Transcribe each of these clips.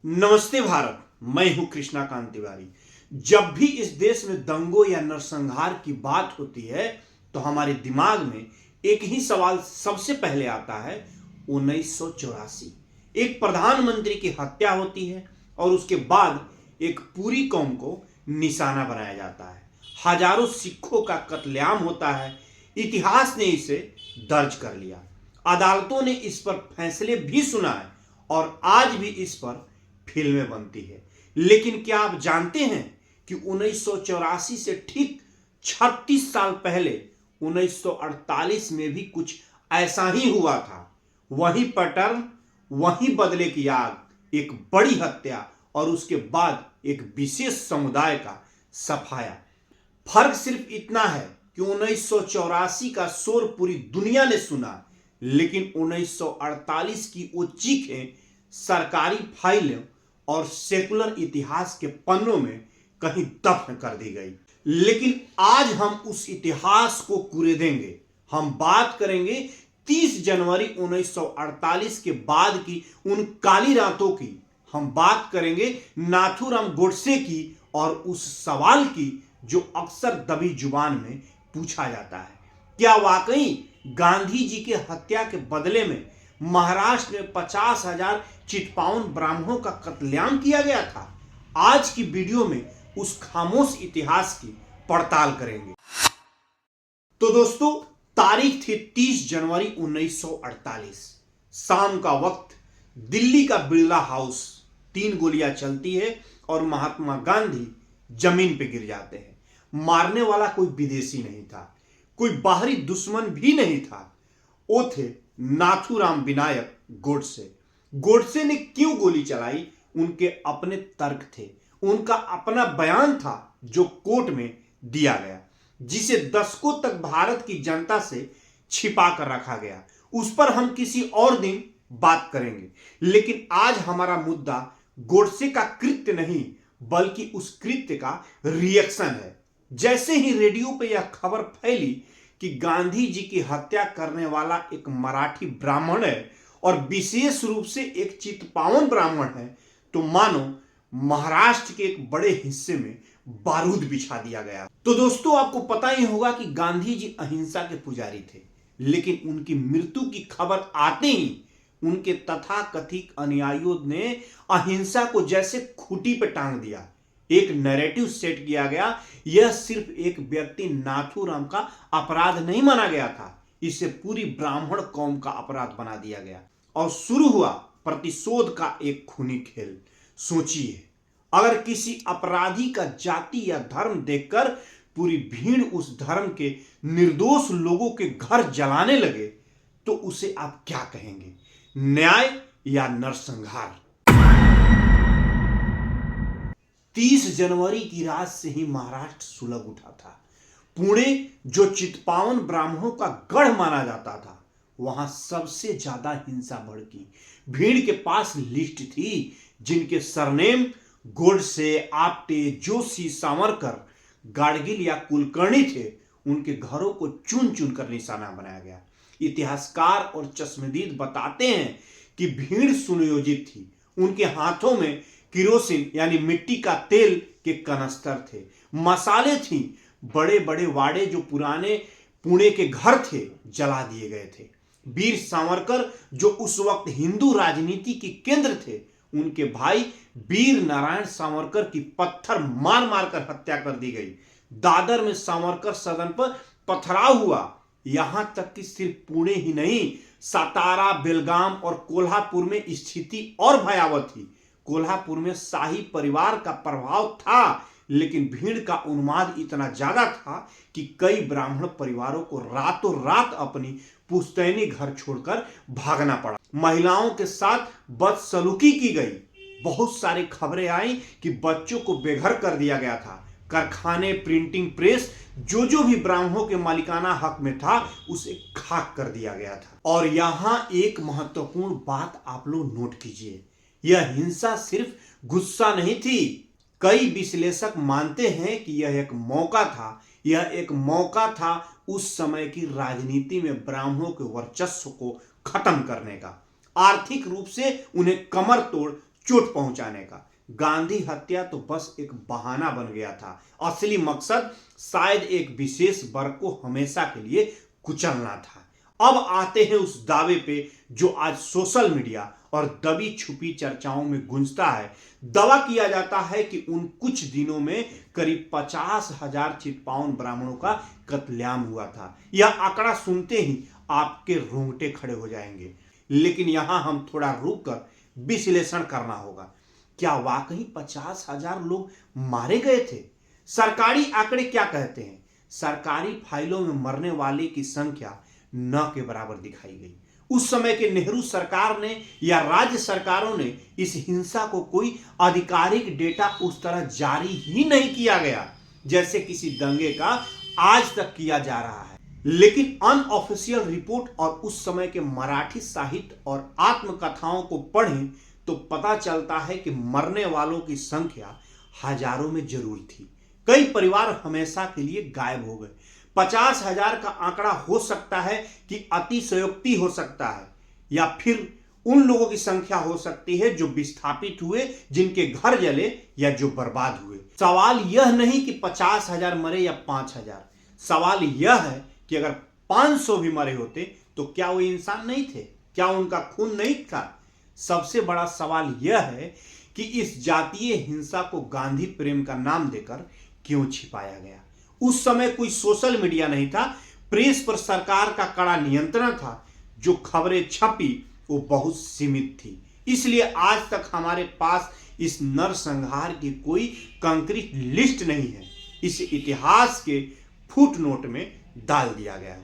नमस्ते भारत। मैं हूं कृष्णाकांत तिवारी। जब भी इस देश में दंगों या नरसंहार की बात होती है तो हमारे दिमाग में एक ही सवाल सबसे पहले आता है। 1984 एक प्रधानमंत्री की हत्या होती है और उसके बाद एक पूरी कौम को निशाना बनाया जाता है। हजारों सिखों का कत्लेआम होता है। इतिहास ने इसे दर्ज कर लिया, अदालतों ने इस पर फैसले भी सुनाए और आज भी इस पर फिल्में बनती है। लेकिन क्या आप जानते हैं कि 1984 से ठीक 36 साल पहले 1948 में भी कुछ ऐसा ही हुआ था। वही पैटर्न, वही बदले की आग, एक बड़ी हत्या और उसके बाद एक विशेष समुदाय का सफाया। फर्क सिर्फ इतना है कि 1984 का शोर पूरी दुनिया ने सुना, लेकिन 1948 की वो चीखें सरकारी फाइलों और सेकुलर इतिहास के पन्नों में कहीं दफन कर दी गई। लेकिन आज हम उस इतिहास को कुरेदेंगे। हम बात करेंगे 30 जनवरी 1948 के बाद की उन काली रातों की। हम बात करेंगे नाथूराम गोडसे की और उस सवाल की जो अक्सर दबी जुबान में पूछा जाता है, क्या वाकई गांधी जी के हत्या के बदले में महाराष्ट्र में 50,000 चितपावन ब्राह्मणों का कत्लेआम किया गया था? आज की वीडियो में उस खामोश इतिहास की पड़ताल करेंगे। तो दोस्तों, तारीख थी 30 जनवरी 1948। शाम का वक्त, दिल्ली का बिरला हाउस। 3 गोलियां चलती है और महात्मा गांधी जमीन पे गिर जाते हैं। मारने वाला कोई विदेशी नहीं था, कोई बाहरी दुश्मन भी नहीं था। वो थे नाथूराम विनायक गोडसे। गोडसे ने क्यों गोली चलाई? उनके अपने तर्क थे, उनका अपना बयान था जो कोर्ट में दिया गया, जिसे दशकों तक भारत की जनता से छिपा कर रखा गया। उस पर हम किसी और दिन बात करेंगे। लेकिन आज हमारा मुद्दा गोडसे का कृत्य नहीं, बल्कि उस कृत्य का रिएक्शन है। जैसे ही रेडियो पे यह खबर फैली कि गांधी जी की हत्या करने वाला एक मराठी ब्राह्मण है और विशेष रूप से एक चितपावन ब्राह्मण है, तो मानो महाराष्ट्र के एक बड़े हिस्से में बारूद बिछा दिया गया। तो दोस्तों, आपको पता ही होगा कि गांधी जी अहिंसा के पुजारी थे, लेकिन उनकी मृत्यु की खबर आते ही उनके तथाकथित अनुयायियों ने अहिंसा को जैसे खूंटी पर टांग दिया। एक नैरेटिव सेट किया गया। यह सिर्फ एक व्यक्ति नाथूराम का अपराध नहीं माना गया था, इसे पूरी ब्राह्मण कौम का अपराध बना दिया गया और शुरू हुआ प्रतिशोध का एक खूनी खेल। सोचिए, अगर किसी अपराधी का जाति या धर्म देखकर पूरी भीड़ उस धर्म के निर्दोष लोगों के घर जलाने लगे, तो उसे आप क्या कहेंगे? न्याय या नरसंहार? 30 जनवरी की रात से ही महाराष्ट्र सुलग उठा था। पुणे, जो चितपावन ब्राह्मणों का गढ़ माना जाता था, वहां सबसे ज्यादा हिंसा भड़की। भीड़ के पास लिस्ट थी जिनके सरनेम गोडसे, आप्टे, जोशी, सावरकर, गाडगिल या कुलकर्णी थे। उनके घरों को चुन चुन कर निशाना बनाया गया। इतिहासकार और चश्मदीद बताते हैं कि भीड़ सुनियोजित थी। उनके हाथों में किरोसिन यानी मिट्टी का तेल के कनस्तर थे, मसाले थी। बड़े बड़े वाड़े जो पुराने पुणे के घर थे, जला दिए गए थे। वीर सावरकर, जो उस वक्त हिंदू राजनीति के केंद्र थे, उनके भाई वीर नारायण सावरकर की पत्थर मार मार कर हत्या कर दी गई। दादर में सावरकर सदन पर पथराव हुआ। यहां तक कि सिर्फ पुणे ही नहीं, सातारा, बेलगाम और कोल्हापुर में स्थिति और भयावह थी। कोल्हापुर में शाही परिवार का प्रभाव था, लेकिन भीड़ का उन्माद इतना ज्यादा था कि कई ब्राह्मण परिवारों को रातों रात अपनी पुश्तैनी घर छोड़कर भागना पड़ा। महिलाओं के साथ बदसलूकी की गई। बहुत सारी खबरें आई कि बच्चों को बेघर कर दिया गया था। कारखाने, प्रिंटिंग प्रेस, जो भी ब्राह्मणों के मालिकाना हक में था, उसे खाक कर दिया गया था। और यहां एक महत्वपूर्ण बात आप लोग नोट कीजिए, यह हिंसा सिर्फ गुस्सा नहीं थी। कई विश्लेषक मानते हैं कि यह एक मौका था। यह एक मौका था उस समय की राजनीति में ब्राह्मणों के वर्चस्व को खत्म करने का, आर्थिक रूप से उन्हें कमर तोड़ चोट पहुंचाने का। गांधी हत्या तो बस एक बहाना बन गया था। असली मकसद शायद एक विशेष वर्ग को हमेशा के लिए कुचलना था। अब आते हैं उस दावे पे जो आज सोशल मीडिया और दबी छुपी चर्चाओं में गूंजता है। दावा किया जाता है कि उन कुछ दिनों में करीब 50,000 चितपावन ब्राह्मणों का कत्लेआम हुआ था। यह आंकड़ा सुनते ही आपके रोंगटे खड़े हो जाएंगे, लेकिन यहां हम थोड़ा रुक कर विश्लेषण करना होगा। क्या वाकई 50,000 लोग मारे गए थे? सरकारी आंकड़े क्या कहते हैं? सरकारी फाइलों में मरने वाले की संख्या न के बराबर दिखाई गई। उस समय के नेहरू सरकार ने या राज्य सरकारों ने इस हिंसा को कोई आधिकारिक डेटा उस तरह जारी ही नहीं किया गया जैसे किसी दंगे का आज तक किया जा रहा है। लेकिन अनऑफिशियल रिपोर्ट और उस समय के मराठी साहित्य और आत्मकथाओं को पढ़ें तो पता चलता है कि मरने वालों की संख्या हजारों में जरूर थी। कई परिवार हमेशा के लिए गायब हो गए। 50,000 का आंकड़ा हो सकता है कि अतिशयोक्ति हो सकता है, या फिर उन लोगों की संख्या हो सकती है जो विस्थापित हुए, जिनके घर जले या जो बर्बाद हुए। सवाल यह नहीं कि 50,000 मरे या 5,000। सवाल यह है कि अगर 500 भी मरे होते तो क्या वो इंसान नहीं थे? क्या उनका खून नहीं था? सबसे बड़ा सवाल यह है कि इस जातीय हिंसा को गांधी प्रेम का नाम देकर क्यों छिपाया गया? उस समय कोई सोशल मीडिया नहीं था, प्रेस पर सरकार का कड़ा नियंत्रण था, जो खबरें छपी वो बहुत सीमित थी। इसलिए आज तक हमारे पास इस नरसंहार की कोई कंक्रीट लिस्ट नहीं है। इसे इतिहास के फुटनोट में डाल दिया गया है।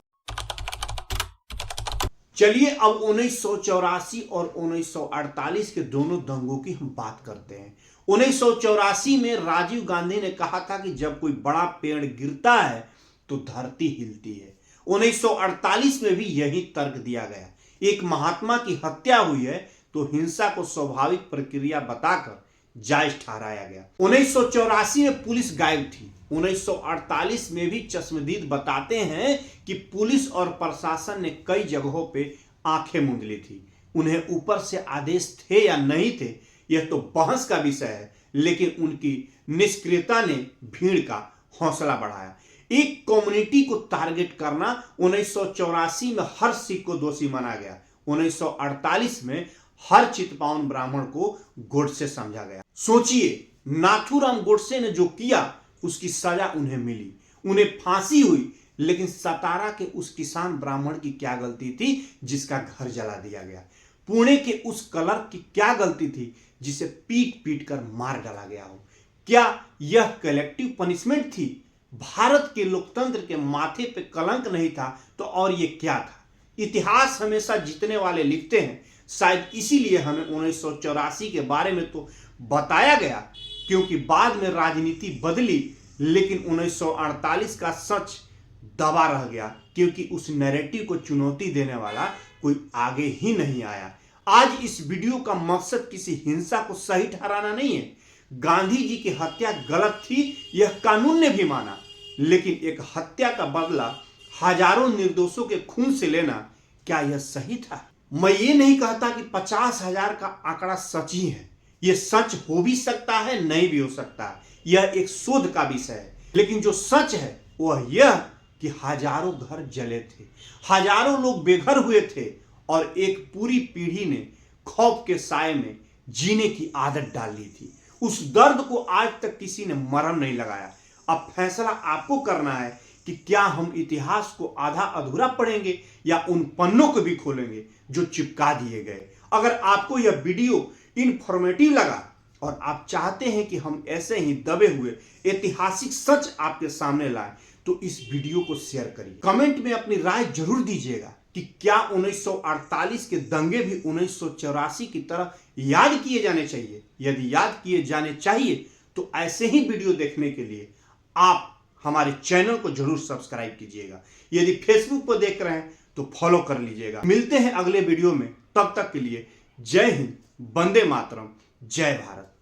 चलिए अब 1984 और 1948 के दोनों दंगों की हम बात करते हैं। 1984 में राजीव गांधी ने कहा था कि जब कोई बड़ा पेड़ गिरता है तो धरती हिलती है। 1948 में भी यही तर्क दिया गया। एक महात्मा की हत्या हुई है तो हिंसा को स्वाभाविक प्रक्रिया बताकर जायज ठहराया गया। 1984 में पुलिस गायब थी। 1948 में भी चश्मदीद बताते हैं कि पुलिस और प्रशासन ने कई जगहों पे आंखें मूंद ली थी। उन्हें ऊपर से आदेश थे या नहीं थे यह तो बहस का विषय है, लेकिन उनकी निष्क्रियता ने भीड़ का हौसला बढ़ाया। एक कम्युनिटी को टारगेट करना 1984 में हर सिख को दोषी माना गया। 1948 में हर चितपावन ब्राह्मण को गोडसे समझा गया। सोचिए, नाथूराम गोडसे ने जो किया उसकी सजा उन्हें मिली, उन्हें फांसी हुई, लेकिन सतारा के उस किसान ब्राह्मण की क्या गलती थी जिसका घर जला दिया गया? पुणे के उस क्लर्क की क्या गलती थी जिसे पीट पीट कर मार डाला गया हो? क्या यह कलेक्टिव पनिशमेंट थी? भारत के लोकतंत्र के माथे पे कलंक नहीं था तो और ये क्या था? इतिहास हमेशा जीतने वाले लिखते हैं। शायद इसीलिए हमें 1984 के बारे में तो बताया गया, क्योंकि बाद में राजनीति बदली, लेकिन 1948 का सच दबा रह गया, क्योंकि उस नैरेटिव को चुनौती देने वाला कोई आगे ही नहीं आया। आज इस वीडियो का मकसद किसी हिंसा को सही ठहराना नहीं है। गांधी जी की हत्या गलत थी, यह कानून ने भी माना, लेकिन एक हत्या का बदला हजारों निर्दोषों के खून से लेना, क्या यह सही था? मैं ये नहीं कहता कि 50,000 का आंकड़ा सच ही है। यह सच हो भी सकता है, नहीं भी हो सकता है। यह एक शोध का विषय है। लेकिन जो सच है वह यह कि हजारों घर जले थे, हजारों लोग बेघर हुए थे, और एक पूरी पीढ़ी ने खौफ के साए में जीने की आदत डाल ली थी। उस दर्द को आज तक किसी ने मरहम नहीं लगाया। अब फैसला आपको करना है कि क्या हम इतिहास को आधा अधूरा पढ़ेंगे या उन पन्नों को भी खोलेंगे जो चिपका दिए गए। अगर आपको यह वीडियो इंफॉर्मेटिव लगा और आप चाहते हैं कि हम ऐसे ही दबे हुए ऐतिहासिक सच आपके सामने लाएं, तो इस वीडियो को शेयर करिए। कमेंट में अपनी राय जरूर दीजिएगा कि क्या 1948 के दंगे भी 1984 की तरह याद किए जाने चाहिए। यदि याद किए जाने चाहिए तो ऐसे ही वीडियो देखने के लिए आप हमारे चैनल को जरूर सब्सक्राइब कीजिएगा। यदि फेसबुक पर देख रहे हैं तो फॉलो कर लीजिएगा। मिलते हैं अगले वीडियो में, तब तक के लिए जय हिंद, वंदे मातरम, जय भारत।